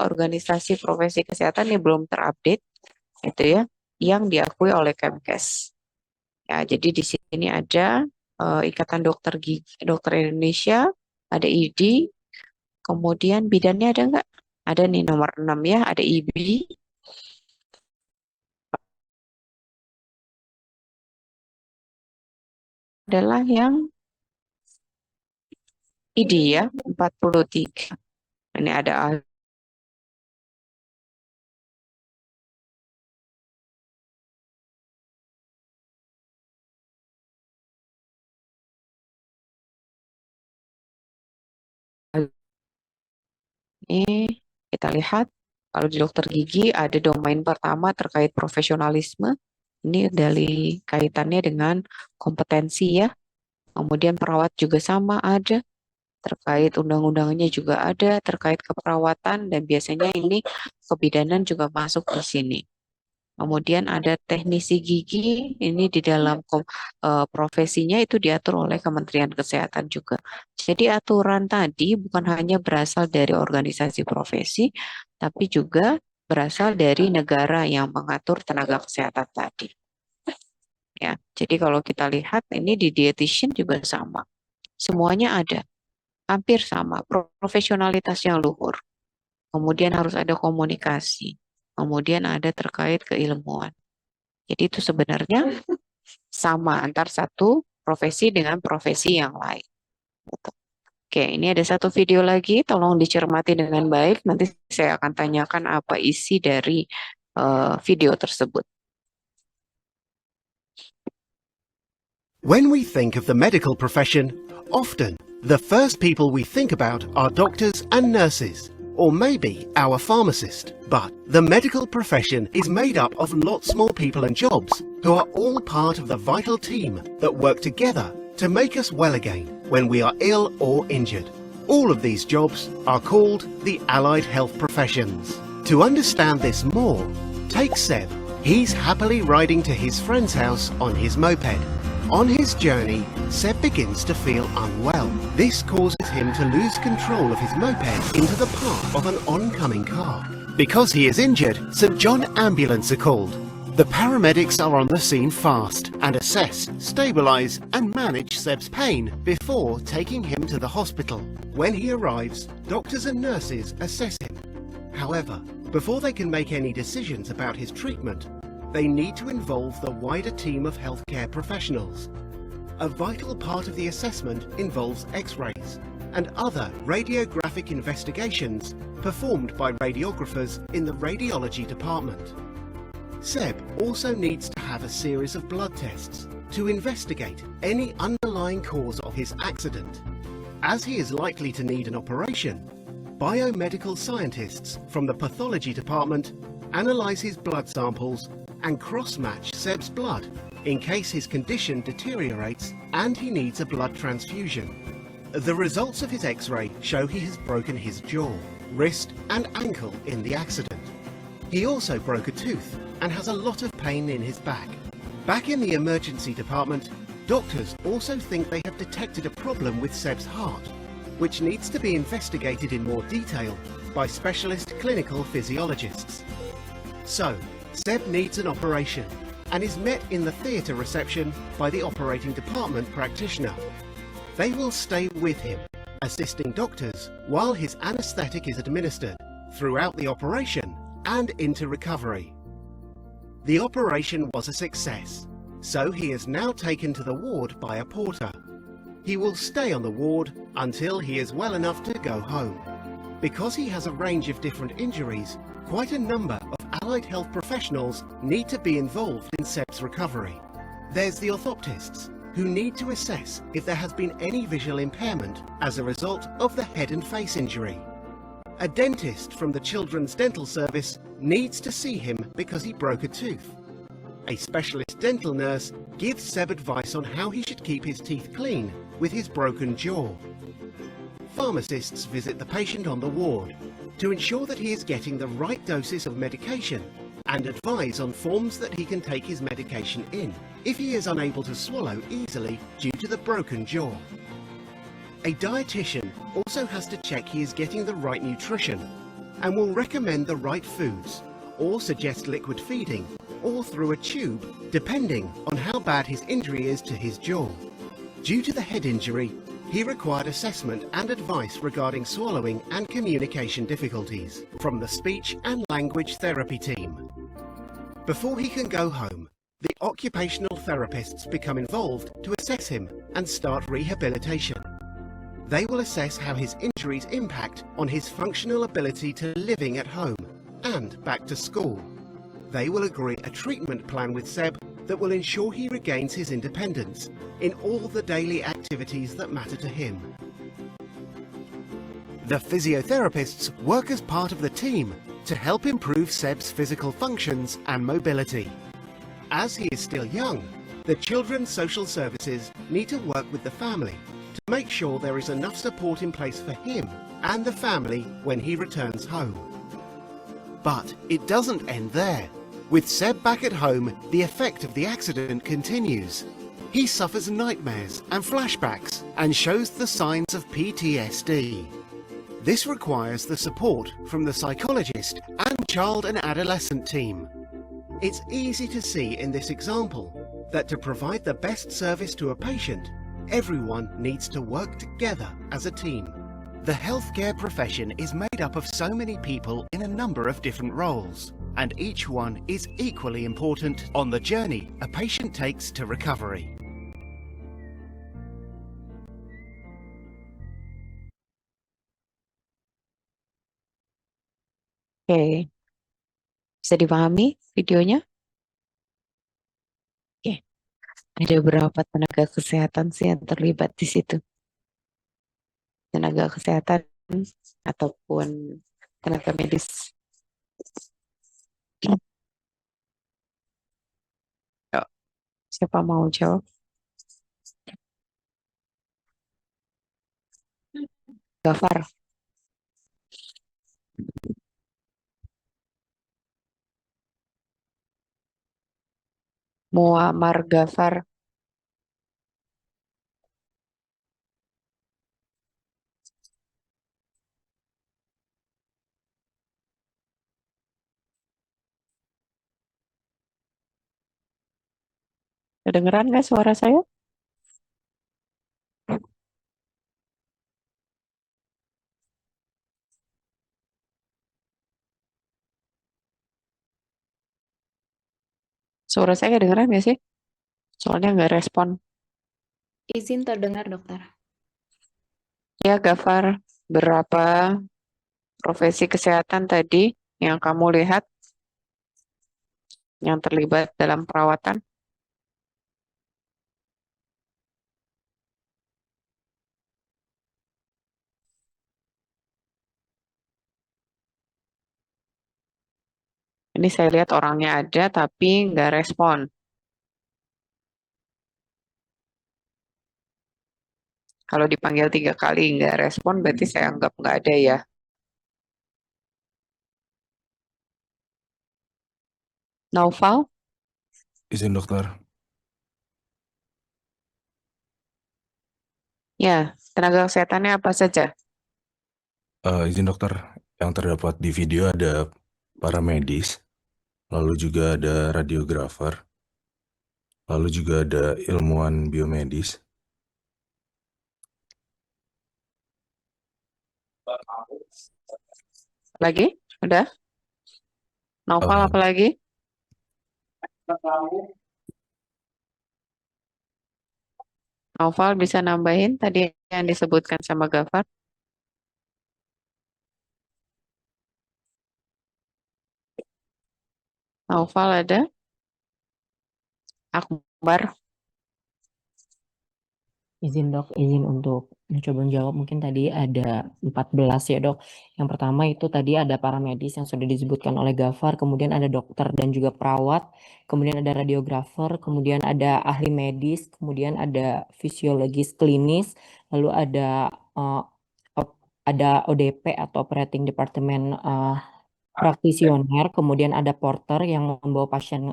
organisasi profesi kesehatan yang belum terupdate, itu ya, yang diakui oleh Kemkes. Ya, jadi di sini ada Ikatan Dokter Indonesia, ada ID, kemudian bidannya ada nggak? Ada nih nomor 6 ya, ada IBI, adalah yang ID ya, 43. Ini ada ini kita lihat kalau di dokter gigi ada domain pertama terkait profesionalisme, Ini dari kaitannya dengan kompetensi ya. Kemudian perawat juga sama ada, terkait undang-undangnya juga ada, terkait keperawatan, dan biasanya ini kebidanan juga masuk di sini. Kemudian ada teknisi gigi, ini di dalam profesinya itu diatur oleh Kementerian Kesehatan juga. Jadi aturan tadi bukan hanya berasal dari organisasi profesi, tapi juga berasal dari negara yang mengatur tenaga kesehatan tadi. Ya, jadi kalau kita lihat ini di dietitian juga sama. Semuanya ada, hampir sama, profesionalitas yang luhur. Kemudian harus ada komunikasi. Kemudian ada terkait keilmuan. Jadi itu sebenarnya sama antar satu profesi dengan profesi yang lain. Gitu. Oke, ini ada satu video lagi, tolong dicermati dengan baik. Nanti saya akan tanyakan apa isi dari video tersebut. When we think of the medical profession, often the first people we think about are doctors and nurses, or maybe our pharmacist. But the medical profession is made up of lots more people and jobs who are all part of the vital team that work together to make us well again when we are ill or injured. All of these jobs are called the allied health professions. To understand this more, take Seb. He's happily riding to his friend's house on his moped. On his journey, Seb begins to feel unwell. This causes him to lose control of his moped into the path of an oncoming car. Because he is injured, St John Ambulance are called. The paramedics are on the scene fast and assess, stabilise and manage Seb's pain before taking him to the hospital. When he arrives, doctors and nurses assess him. However, before they can make any decisions about his treatment, they need to involve the wider team of healthcare professionals. A vital part of the assessment involves X-rays and other radiographic investigations performed by radiographers in the radiology department. Seb also needs to have a series of blood tests to investigate any underlying cause of his accident. As he is likely to need an operation, biomedical scientists from the pathology department analyse his blood samples and cross-match Seb's blood in case his condition deteriorates and he needs a blood transfusion. The results of his X-ray show he has broken his jaw, wrist and ankle in the accident. He also broke a tooth and has a lot of pain in his back. Back in the emergency department, doctors also think they have detected a problem with Seb's heart, which needs to be investigated in more detail by specialist clinical physiologists. So, Seb needs an operation and is met in the theatre reception by the operating department practitioner. They will stay with him, assisting doctors while his anaesthetic is administered throughout the operation and into recovery. The operation was a success, so he is now taken to the ward by a porter. He will stay on the ward until he is well enough to go home. Because he has a range of different injuries, quite a number of allied health professionals need to be involved in Seb's recovery. There's the orthoptists, who need to assess if there has been any visual impairment as a result of the head and face injury. A dentist from the Children's Dental Service needs to see him because he broke a tooth. A specialist dental nurse gives Seb advice on how he should keep his teeth clean with his broken jaw. Pharmacists visit the patient on the ward to ensure that he is getting the right doses of medication and advise on forms that he can take his medication in if he is unable to swallow easily due to the broken jaw. A dietitian also has to check he is getting the right nutrition and will recommend the right foods or suggest liquid feeding or through a tube depending on how bad his injury is to his jaw. Due to the head injury, he required assessment and advice regarding swallowing and communication difficulties from the speech and language therapy team. Before he can go home, the occupational therapists become involved to assess him and start rehabilitation. They will assess how his injuries impact on his functional ability to living at home and back to school. They will agree a treatment plan with Seb that will ensure he regains his independence in all the daily activities that matter to him. The physiotherapists work as part of the team to help improve Seb's physical functions and mobility. As he is still young, the Children's Social Services need to work with the family to make sure there is enough support in place for him and the family when he returns home. But it doesn't end there. With Seb back at home, the effect of the accident continues. He suffers nightmares and flashbacks and shows the signs of PTSD. This requires the support from the psychologist and child and adolescent team. It's easy to see in this example that to provide the best service to a patient, everyone needs to work together as a team. The healthcare profession is made up of so many people in a number of different roles, and each one is equally important on the journey a patient takes to recovery. Oke, bisa dipahami videonya? Oke, ada berapa tenaga kesehatan sih yang terlibat di situ? Tenaga kesehatan ataupun tenaga medis. Yuk, siapa mau jawab? Gafar. Muammar Gafar. Kedengeran nggak suara saya? Suara saya kedengeran nggak sih? Soalnya nggak respon. Izin terdengar, dokter. Ya, Gafar, berapa profesi kesehatan tadi yang kamu lihat yang terlibat dalam perawatan? Ini saya lihat orangnya ada tapi nggak respon. Kalau dipanggil 3 kali nggak respon, berarti saya anggap nggak ada ya. Naufal? Izin dokter. Ya, tenaga kesehatannya apa saja? Izin dokter, yang terdapat di video ada paramedis, lalu juga ada radiografer, lalu juga ada ilmuwan biomedis. Lagi? Udah? Naufal apa lagi? Naufal bisa nambahin tadi yang disebutkan sama Gafar? Naufal ada? Akbar? Izin dok, izin untuk mencoba menjawab. Mungkin tadi ada 14 ya dok. Yang pertama itu tadi ada paramedis yang sudah disebutkan oleh Gafar, kemudian ada dokter dan juga perawat, kemudian ada radiografer, kemudian ada ahli medis, kemudian ada fisiologis klinis, lalu ada ODP atau operating department praktisioner, kemudian ada porter yang membawa pasien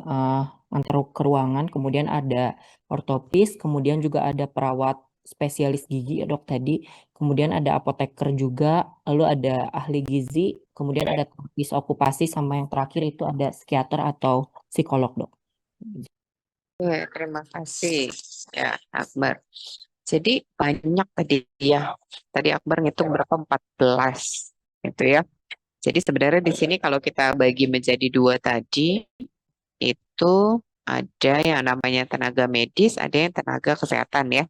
antar ke ruangan, kemudian ada ortopis, kemudian juga ada perawat spesialis gigi ya dok tadi, kemudian ada apoteker juga, lalu ada ahli gizi, kemudian ada terapis okupasi, sama yang terakhir itu ada psikiater atau psikolog dok. Terima kasih ya Akbar. Jadi banyak tadi ya. Tadi Akbar ngitung berapa? 14 gitu ya. Jadi sebenarnya di sini kalau kita bagi menjadi 2 tadi, itu ada yang namanya tenaga medis, ada yang tenaga kesehatan ya.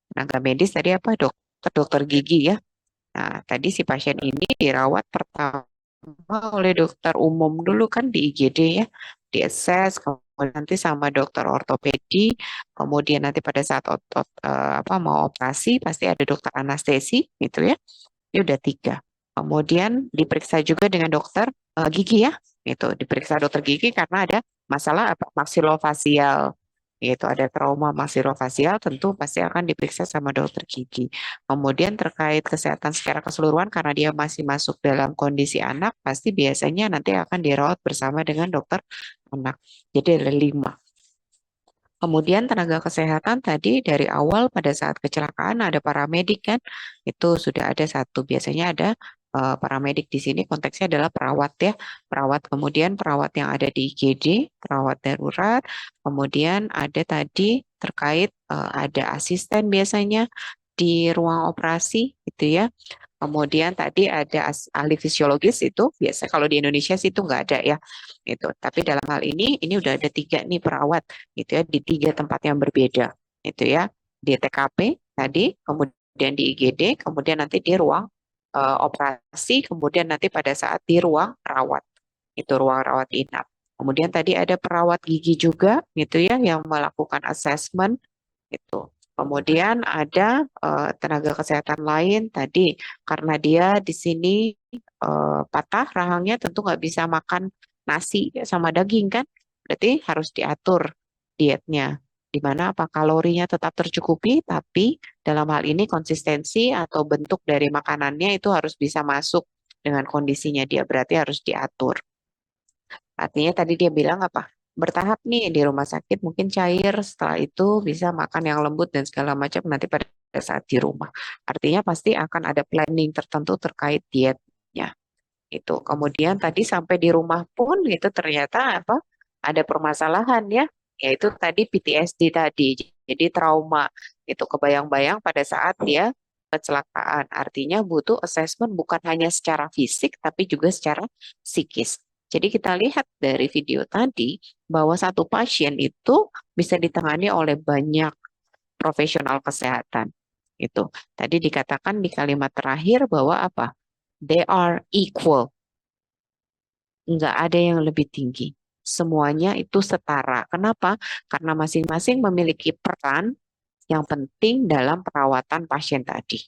Tenaga medis tadi apa? Dokter gigi ya. Nah, tadi si pasien ini dirawat pertama oleh dokter umum dulu kan di IGD ya. Diases, kemudian nanti sama dokter ortopedi, kemudian nanti pada saat mau operasi pasti ada dokter anestesi gitu ya. Ini udah 3. Kemudian diperiksa juga dengan dokter gigi ya, itu diperiksa dokter gigi karena ada masalah apa? Maksilofasial. Yaitu ada trauma maksilofasial, tentu pasti akan diperiksa sama dokter gigi. Kemudian terkait kesehatan secara keseluruhan, karena dia masih masuk dalam kondisi anak, pasti biasanya nanti akan dirawat bersama dengan dokter anak. Jadi ada 5. Kemudian tenaga kesehatan tadi dari awal pada saat kecelakaan ada paramedik kan, itu sudah ada 1. Biasanya ada paramedik di sini konteksnya adalah perawat ya, perawat, kemudian perawat yang ada di IGD, perawat darurat, kemudian ada tadi terkait ada asisten biasanya di ruang operasi gitu ya. Kemudian tadi ada ahli fisiologis, itu biasa kalau di Indonesia sih itu nggak ada ya. Itu. Tapi dalam hal ini udah ada 3 nih perawat gitu ya di 3 tempat yang berbeda. Itu ya. Di TKP tadi, kemudian di IGD, kemudian nanti di ruang operasi, kemudian nanti pada saat di ruang rawat. Itu ruang rawat inap. Kemudian tadi ada perawat gigi juga gitu ya yang melakukan assessment itu. Kemudian ada tenaga kesehatan lain tadi karena dia di sini patah rahangnya, tentu nggak bisa makan nasi sama daging kan, berarti harus diatur dietnya, di mana apa kalorinya tetap tercukupi, tapi dalam hal ini konsistensi atau bentuk dari makanannya itu harus bisa masuk dengan kondisinya dia, berarti harus diatur. Artinya tadi dia bilang apa? Bertahap nih di rumah sakit mungkin cair, setelah itu bisa makan yang lembut dan segala macam nanti pada saat di rumah. Artinya pasti akan ada planning tertentu terkait dietnya. Itu. Kemudian tadi sampai di rumah pun itu ternyata apa? Ada permasalahan ya, yaitu tadi PTSD tadi. Jadi trauma itu kebayang-bayang pada saat dia kecelakaan. Artinya butuh assessment bukan hanya secara fisik tapi juga secara psikis. Jadi kita lihat dari video tadi bahwa satu pasien itu bisa ditangani oleh banyak profesional kesehatan. Itu. Tadi dikatakan di kalimat terakhir bahwa apa? They are equal. Nggak ada yang lebih tinggi. Semuanya itu setara. Kenapa? Karena masing-masing memiliki peran yang penting dalam perawatan pasien tadi.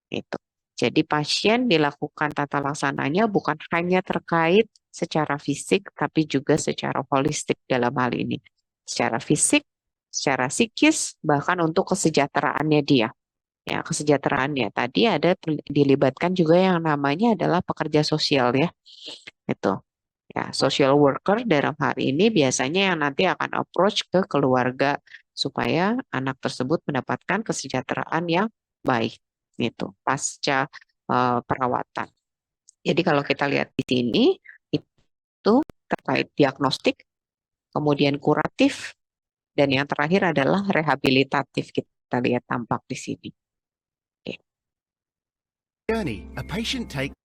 Itu. Jadi pasien dilakukan tata laksananya bukan hanya terkait secara fisik, tapi juga secara holistik dalam hal ini. Secara fisik, secara psikis, bahkan untuk kesejahteraannya dia. Ya, kesejahteraannya. Tadi ada dilibatkan juga yang namanya adalah pekerja sosial ya. Itu. Ya, social worker dalam hal ini biasanya yang nanti akan approach ke keluarga supaya anak tersebut mendapatkan kesejahteraan yang baik. Itu pasca perawatan. Jadi kalau kita lihat di sini itu terkait diagnostik, kemudian kuratif, dan yang terakhir adalah rehabilitatif. Kita lihat tampak di sini. Oke. Journey a patient takes.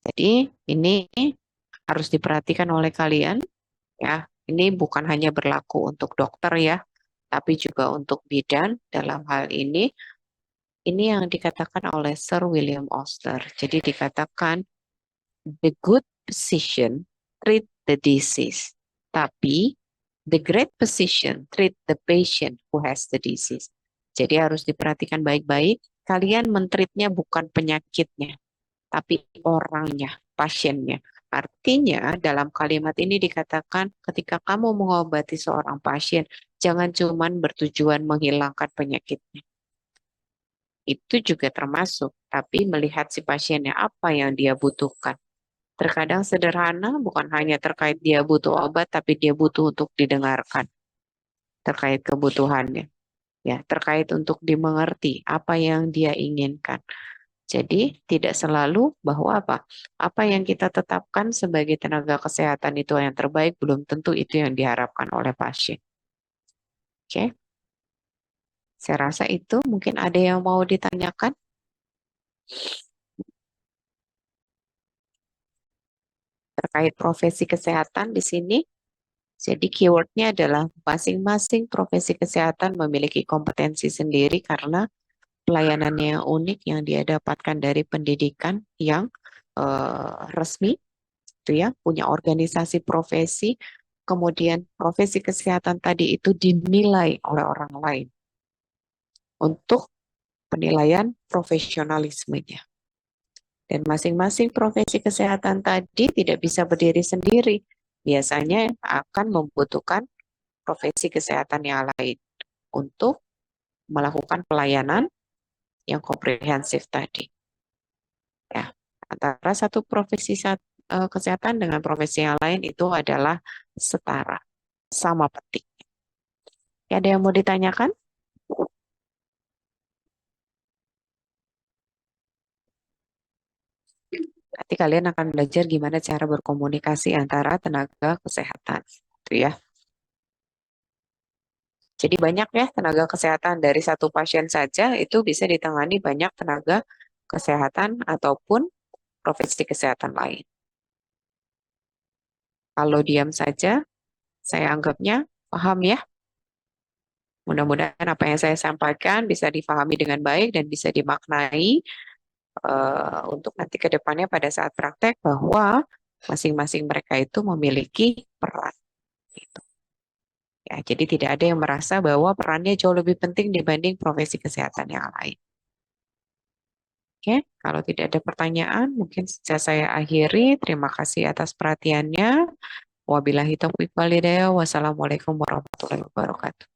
Jadi ini harus diperhatikan oleh kalian ya. Ini bukan hanya berlaku untuk dokter ya, tapi juga untuk bidan. Dalam hal ini yang dikatakan oleh Sir William Osler. Jadi dikatakan the good physician treat the disease, tapi the great physician treat the patient who has the disease. Jadi harus diperhatikan baik-baik. Kalian mentreatnya bukan penyakitnya, tapi orangnya, pasiennya. Artinya dalam kalimat ini dikatakan ketika kamu mengobati seorang pasien, jangan cuma bertujuan menghilangkan penyakitnya. Itu juga termasuk, tapi melihat si pasiennya apa yang dia butuhkan. Terkadang sederhana, bukan hanya terkait dia butuh obat, tapi dia butuh untuk didengarkan. Terkait kebutuhannya. Ya, terkait untuk dimengerti apa yang dia inginkan. Jadi tidak selalu bahwa apa yang kita tetapkan sebagai tenaga kesehatan itu yang terbaik, belum tentu itu yang diharapkan oleh pasien. Oke. Saya rasa itu mungkin ada yang mau ditanyakan. Terkait profesi kesehatan di sini. Jadi keywordnya adalah masing-masing profesi kesehatan memiliki kompetensi sendiri karena pelayanannya yang unik yang dia dapatkan dari pendidikan yang resmi, itu ya, punya organisasi profesi, kemudian profesi kesehatan tadi itu dinilai oleh orang lain untuk penilaian profesionalismenya. Dan masing-masing profesi kesehatan tadi tidak bisa berdiri sendiri. Biasanya akan membutuhkan profesi kesehatan yang lain untuk melakukan pelayanan yang komprehensif tadi. Ya, antara satu profesi kesehatan dengan profesi yang lain itu adalah setara, sama penting. Ada yang mau ditanyakan? Nanti kalian akan belajar gimana cara berkomunikasi antara tenaga kesehatan, gitu ya. Jadi banyak ya tenaga kesehatan, dari satu pasien saja itu bisa ditangani banyak tenaga kesehatan ataupun profesi kesehatan lain. Kalau diam saja, saya anggapnya paham ya. Mudah-mudahan apa yang saya sampaikan bisa dipahami dengan baik dan bisa dimaknai untuk nanti ke depannya pada saat praktek bahwa masing-masing mereka itu memiliki peran. Gitu. Ya, jadi tidak ada yang merasa bahwa perannya jauh lebih penting dibanding profesi kesehatan yang lain. Oke, kalau tidak ada pertanyaan, mungkin saya akhiri. Terima kasih atas perhatiannya. Wabillahi taufiq wal hidayah. Wassalamualaikum warahmatullahi wabarakatuh.